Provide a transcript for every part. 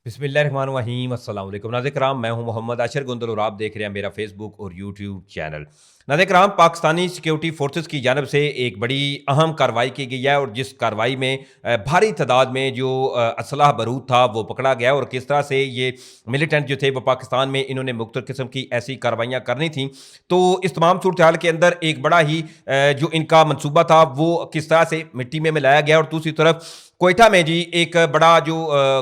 बिस्मिल्लाहिर्रहमानिर्रहीम अस्सलाम वालेकुम नाज़रीन, मैं हूं मोहम्मद आशिर गुंदल और आप देख रहे हैं मेरा फेसबुक और यूट्यूब चैनल। नाज़रीन, पाकिस्तानी सिक्योरिटी फोर्सेस की जानब से एक बड़ी अहम कार्रवाई की गई है और जिस कार्रवाई में भारी तादाद में जो असलहा बारूद था वो पकड़ा गया और किस तरह से ये मिलिटेंट जो थे वो पाकिस्तान में इन्होंने मुख्तलिफ किस्म की ऐसी कार्रवाइयाँ करनी थी। तो इस तमाम सूरत हाल के अंदर एक बड़ा ही जो इनका मनसूबा था वो किस तरह से मिट्टी में मिलाया गया और दूसरी तरफ कोयटा में जी एक बड़ा जो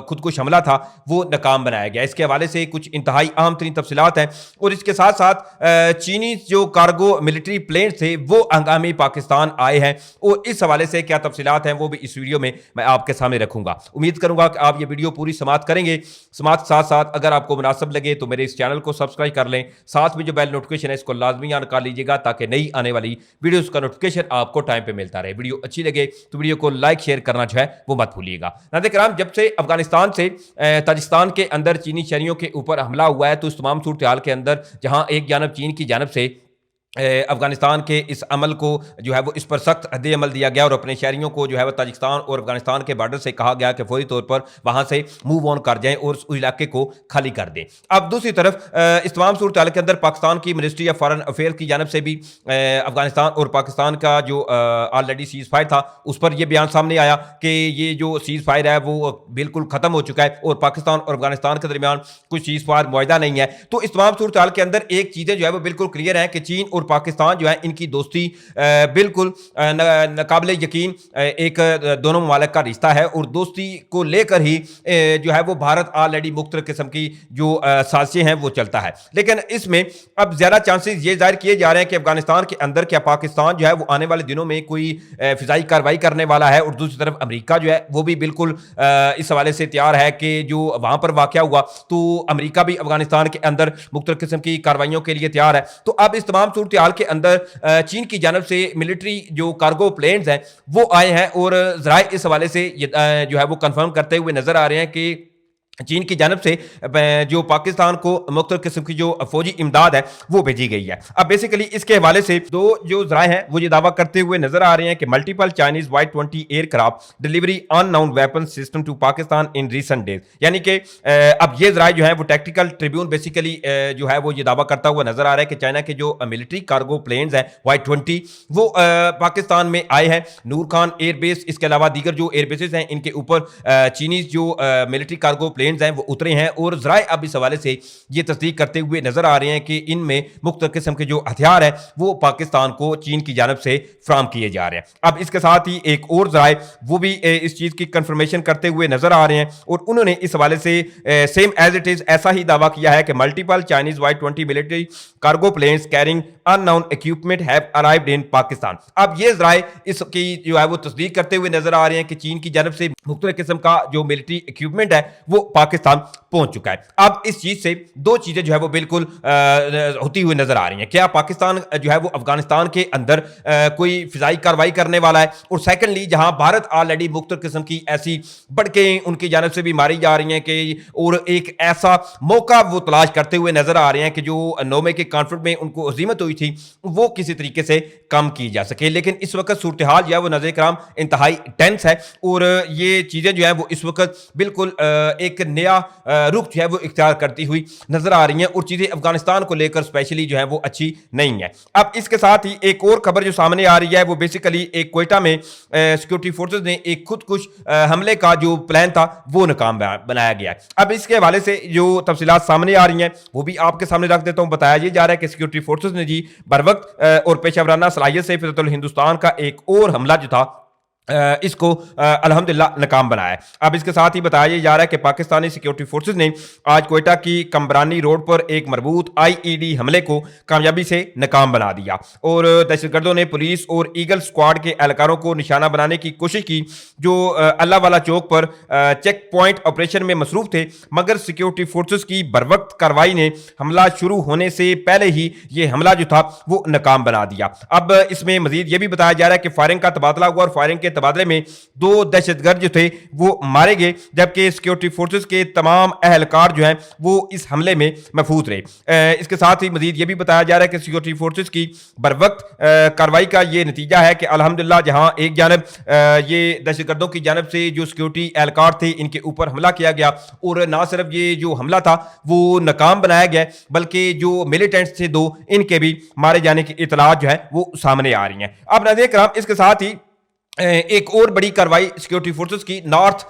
खुदकुश हमला था वो नाकाम बनाया गया। इसके हवाले से कुछ इंतहाई अहम तरीन तफसीलात हैं और इसके साथ साथ चीनी जो कार्गो मिलिट्री प्लेन थे वो हंगामी पाकिस्तान आए हैं और इस हवाले से क्या तफसीलात हैं वो भी इस वीडियो में मैं आपके सामने रखूंगा। उम्मीद करूंगा कि आप ये वीडियो पूरी समाप्त करेंगे। समाप्त साथ साथ अगर आपको मुनासिब लगे तो मेरे इस चैनल को सब्सक्राइब कर लें, साथ में जो बेल नोटिफिकेशन है इसको लाजमी ऑन कर लीजिएगा ताकि नई आने वाली वीडियोस का नोटिफिकेशन आपको टाइम पे मिलता रहे। वीडियो अच्छी लगे तो वीडियो को लाइक शेयर करना जो है वो मत भूलिएगा। नाज़रीन, जब से अफगानिस्तान से ताजिकिस्तान के अंदर चीनी शहरियों के ऊपर हमला हुआ है तो इस तमाम सूरत हाल के अंदर जहां एक जानब चीन की जानब से अफगानिस्तान के इस अमल को जो है वो इस पर सख्त रद्द अमल दिया गया और अपने शहरियों को जो है वो ताजिकिस्तान और अफगानिस्तान के बॉर्डर से कहा गया कि फौरी तौर पर वहाँ से मूव ऑन कर जाएं और उस इलाके को खाली कर दें। अब दूसरी तरफ इस तमाम सूरत हाल के अंदर पाकिस्तान की मिनिस्ट्री ऑफ फॉरेन अफेयर की जानब से भी अफगानिस्तान और पाकिस्तान का जो ऑलरेडी सीज फायर था उस पर यह बयान सामने आया कि ये जो सीज फायर है वो बिल्कुल ख़त्म हो चुका है और पाकिस्तान और अफगानिस्तान के दरमियान कुछ सीज फायर मुआहदा नहीं है। तो इस तमाम सूरत हाल के अंदर एक चीज़ें जो है वो बिल्कुल क्लियर है कि चीन और पाकिस्तान जो है इनकी दोस्ती बिल्कुल नाकाबिले यकीन एक दोनों ममालिक का रिश्ता है और दोस्ती को लेकर ही जो है वो भारत ऑलरेडी मुख्तलिफ किस्म की जो साजिशें हैं वो चलता है। लेकिन इसमें अब ज़्यादा चांसेस ये जाहिर किए जा रहे हैं कि अफगानिस्तान के अंदर क्या पाकिस्तान जो है वो आने वाले दिनों में कोई फ़िज़ाई कार्रवाई करने वाला है और दूसरी तरफ अमेरिका जो है वो भी बिल्कुल इस हवाले से तैयार है कि जो वहाँ पर वाक़या हुआ तो अमेरिका भी अफगानिस्तान के अंदर मुख्तलिफ किस्म की कार्रवाइयों के लिए तैयार है। तो अब इस तमाम सूरत हाल के अंदर चीन की जानब से मिलिट्री जो कार्गो प्लेन्स हैं वो आए हैं और ज़राए इस हवाले से जो है वो कंफर्म करते हुए नजर आ रहे हैं कि चीन की जानब से जो पाकिस्तान को मुख्तलिफ किस्म की जो फौजी इमदाद है वो भेजी गई है। अब बेसिकली इसके हवाले से दो जो जराए हैं वो ये दावा करते हुए नजर आ रहे हैं कि multiple Chinese Y-20 aircraft delivery unknown weapon system to Pakistan in recent days, यानी कि अब ये जराए जो है वो टेक्निकल ट्रिब्यून बेसिकली जो है वो ये दावा करता हुआ नजर आ रहा है कि चाइना के जो मिलिट्री कार्गो प्लेन्स हैं Y-20 वो पाकिस्तान में आए हैं। नूर खान एयरबेस इसके अलावा दीगर जो एयरबेसेस हैं इनके ऊपर चीनीज जो मिलिट्री कार्गो प्लेन्स हैं वो उतरे हैं और ज़राए अब इस हवाले से ये तस्दीक करते हुए नजर आ रहे हैं कि इनमें मुख्तलिफ किस्म के जो हथियार हैं वो पाकिस्तान को चीन की जानब से फ्राहम किए जा रहे हैं। अब इसके साथ ही एक और ज़राए वो भी इस चीज़ की कंफर्मेशन करते हुए नजर आ रहे हैं और उन्होंने इस हवाले से सेम एज इट इज ऐसा ही दावा किया है कि multiple Chinese Y-20 military cargo planes carrying unknown equipment have arrived in Pakistan. अब ये ज़राए इसकी जो है वो तस्दीक करते हुए नजर आ रहे हैं कि चीन की जानब से मुख्तलिफ किस्म का जो मिलिट्री इक्विपमेंट है वो पाकिस्तान पहुंच चुका है। अब इस चीज से दो चीजें जो है वो बिल्कुल होती हुई नजर आ रही हैं। क्या पाकिस्तान जो है वो अफगानिस्तान के अंदर कोई फिजाई कार्रवाई करने वाला है और सेकंडली जहां भारत ऑलरेडी मुख्तलिफ किस्म की ऐसी बढ़के उनकी जानब से भी मारी जा रही हैं कि और एक ऐसा मौका वो तलाश करते हुए नजर आ रहे हैं कि जो नौमे के कॉन्फ्लिक्ट में उनको अजीमत हुई थी वो किसी तरीके से कम की जा सके। लेकिन इस वक्त सूरत हाल जो है वो नजर कराम इंतहाई टेंस है और ये चीजें जो है वो इस वक्त बिल्कुल एक नया रुख जो है वो इख्तियार करती हुई नजर आ रही हैं और चीजें अफगानिस्तान को लेकर स्पेशली जो है वो अच्छी नहीं है। अब इसके साथ ही एक और खबर जो सामने आ रही है वो बेसिकली एक कोयटा में सिक्योरिटी फोर्सेस ने एक खुदकुश हमले का जो प्लान था वो नाकाम बनाया गया है। अब इसके हवाले से जो तफसीलात सामने आ रही हैं वो भी आपके सामने रख देता हूं। बताया ये जा रहा है कि सिक्योरिटी फोर्सेस ने जी बरवक्त और पेशावराना सलाहियत से फिज़ातुल हिंदुस्तान का एक और हमला जो था इसको अल्हम्दुलिल्लाह नाकाम बनाया। अब इसके साथ ही बताया जा रहा है कि पाकिस्तानी सिक्योरिटी फोर्सेस ने आज कोयटा की कमरानी रोड पर एक मरबूत IED हमले को कामयाबी से नाकाम बना दिया और दहशतगर्दों ने पुलिस और ईगल स्क्वाड के एहलकारों को निशाना बनाने की कोशिश की जो अल्लाह वाला चौक पर चेक पॉइंट ऑपरेशन में मसरूफ थे, मगर सिक्योरिटी फोर्सेस की बरवक्त कार्रवाई ने हमला शुरू होने से पहले ही ये हमला जो था वो नाकाम बना दिया। अब इसमें मजीद ये भी बताया जा रहा है कि फायरिंग का तबादला हुआ और फायरिंग के तबादले में 2 दहशतगर्द जो थे वो मारे गए, जबकि सिक्योरिटी फोर्सेस के तमाम अहलकार जो हैं वो इस हमले में महफूज रहे। इसके साथ ही मजीद ये भी बताया जा रहा है कि सिक्योरिटी फोर्सेस की बरवक्त कार्रवाई का ये नतीजा है कि अल्हम्दुलिल्लाह जहां एक जानब ये दहशतगर्दों की जानब से जो सिक्योरिटी एहलकार थे इनके ऊपर हमला किया गया, और ना सिर्फ ये जो हमला था वो नाकाम बनाया गया, बल्कि जो मिलिटेंट्स थे 2 इनके भी मारे जाने की इतलात जो है वो सामने आ रही हैं। अब नाज़रीन किराम इसके साथ ही एक और बड़ी कार्रवाई सिक्योरिटी फोर्सेस की नॉर्थ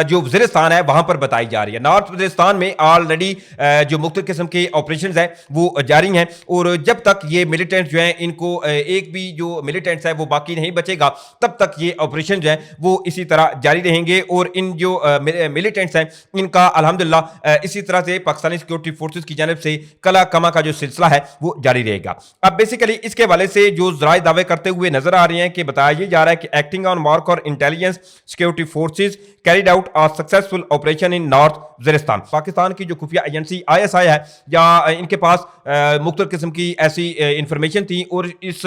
जो वज़ीरिस्तान है वहां पर बताई जा रही है। नॉर्थ वज़ीरिस्तान में ऑलरेडी जो मुख्तलिफ किस्म के ऑपरेशंस हैं वो जारी हैं, और जब तक ये मिलिटेंट्स जो हैं इनको एक भी जो मिलिटेंट्स है वो बाकी नहीं बचेगा तब तक ये ऑपरेशन जो है वो इसी तरह जारी रहेंगे, और इन जो मिलिटेंट्स हैं इनका अल्हम्दुलिल्लाह इसी तरह से पाकिस्तानी सिक्योरिटी फोर्सेस की जानब से कला कमा का जो सिलसिला है वो जारी रहेगा। अब बेसिकली इसके हवाले से जो ज़राए दावे करते हुए नजर आ रहे हैं कि बताया ये जा रहा है कि एक्टिंग ऑन मार्क और intelligence security forces carried out a successful operation in north Waziristan. Pakistan की जो खुफिया एजेंसी ISI है या इनके पास मुख्तलिफ किस्म की ऐसी इंफॉर्मेशन थी, और इस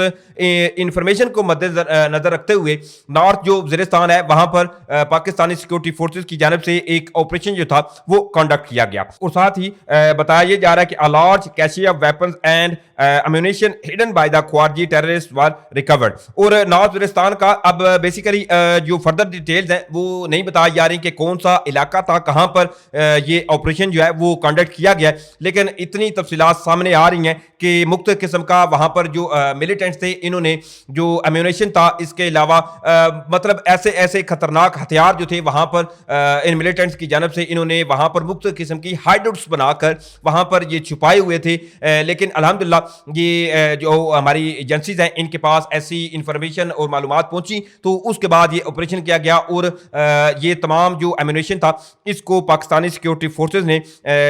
इंफॉर्मेशन को मद्देनजर रखते हुए नॉर्थ जो वज़ीरिस्तान है वहां पर पाकिस्तानी सिक्योरिटी फोर्सेस की जानब से एक ऑपरेशन जो था वो कंडक्ट किया गया, और साथ ही बताया यह जा रहा है कि a large cache of weapons and ammunition hidden by the Khwariji terrorist were recovered. और नॉर्थ वज़ीरिस्तान का अब बेसिकली जो फर्दर डिटेल्स हैं वो नहीं बताई जा रही कि कौन सा इलाका था, कहां पर ये ऑपरेशन जो है वो कंडक्ट किया गया, लेकिन इतनी तफसीलात सामने आ रही हैं कि मुख्तलिफ किस्म का वहां पर जो मिलिटेंट्स थे इन्होंने जो एम्यूनेशन था, इसके अलावा मतलब ऐसे ऐसे खतरनाक हथियार जो थे वहां पर इन मिलिटेंट्स की जानब से इन्होंने वहां पर मुख्तलिफ किस्म की हाइडआउट्स बनाकर वहां पर ये छुपाए हुए थे। लेकिन अल्हम्दुलिल्लाह ये जो हमारी एजेंसीज हैं इनके पास ऐसी इंफॉर्मेशन और मालूमात पहुंची तो उसके बाद ये ऑपरेशन किया गया, और ये तमाम जो एम्यूनेशन था इसको पाकिस्तानी सिक्योरिटी फोर्सेस ने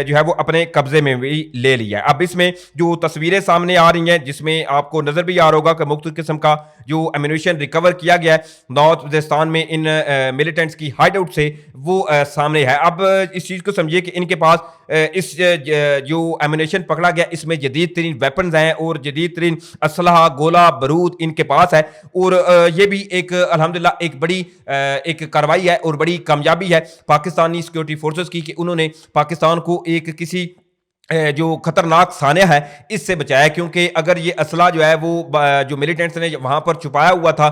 जो है वो अपने कब्जे में भी ले लिया है। अब इसमें जो तस्वीरें सामने आ रही हैं जिसमें आपको नजर भी आ रहा होगा कि मुख्तलिफ किस्म का जो एम्यूनेशन रिकवर किया गया है नॉर्थ वज़ीरिस्तान में इन मिलिटेंट्स की हाइडआउट से वो सामने है। अब इस चीज़ को समझिए कि इनके पास इस जो एम्यूनेशन पकड़ा गया इसमें जदीद तरीन वेपन्स हैं और जदीद तरीन असलहा गोला बारूद इनके पास है, और ये भी एक अल्हम्दुलिल्लाह एक बड़ी एक कार्रवाई है और बड़ी कामयाबी है पाकिस्तानी सिक्योरिटी फोर्सेस की कि उन्होंने पाकिस्तान को एक किसी जो खतरनाक सानिया है इससे बचाया, क्योंकि अगर ये असला जो है वो जो मिलिटेंट्स ने वहाँ पर छुपाया हुआ था,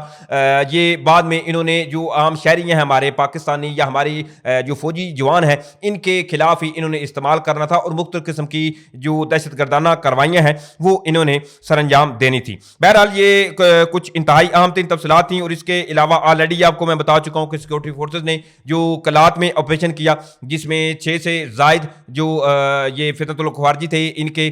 ये बाद में इन्होंने जो आम शहरी हैं हमारे पाकिस्तानी या हमारी जो फौजी जवान हैं इनके खिलाफ ही इन्होंने इस्तेमाल करना था, और मुख्तलिफ किस्म की जो दहशतगर्दाना कार्रवाइयाँ हैं वो इन्होंने सरअंजाम देनी थी। बहरहाल ये कुछ इंतहाई अहम तीन तफसीलात थी, और इसके अलावा ऑलरेडी आपको मैं बता चुका हूँ कि सिक्योरिटी फोर्सेज ने जो कलात में ऑपरेशन किया जिसमें 6 से जायद जो ये फितरतुल ख्वारिजी थे इनके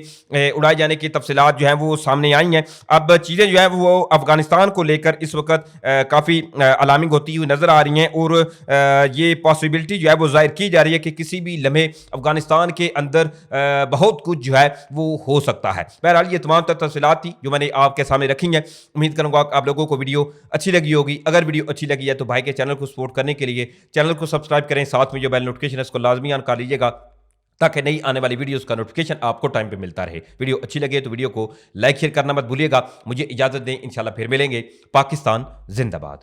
उड़ाए जाने की तफसीलात जो हैं वो सामने आई हैं। अब चीज़ें जो है वो अफगानिस्तान को लेकर इस वक्त काफ़ी अलार्मिंग होती हुई नज़र आ रही हैं, और ये पॉसिबिलिटी जो है वो जाहिर की जा रही है कि किसी भी लम्हे अफगानिस्तान के अंदर बहुत कुछ जो है वो हो सकता है। बहरहाल ये तमाम तफसीलात थी जो मैंने आपके सामने रखी हैं। उम्मीद करूँगा आप लोगों को वीडियो अच्छी लगी होगी। अगर वीडियो अच्छी लगी है तो भाई के चैनल को सपोर्ट करने के लिए चैनल को सब्सक्राइब करें, साथ में जो बेल नोटिफिकेशन है इसको लाजमी ऑन कर लीजिएगा ताकि नई आने वाली वीडियोस का नोटिफिकेशन आपको टाइम पे मिलता रहे। वीडियो अच्छी लगे तो वीडियो को लाइक शेयर करना मत भूलिएगा। मुझे इजाज़त दें, इंशाल्लाह फिर मिलेंगे। पाकिस्तान जिंदाबाद।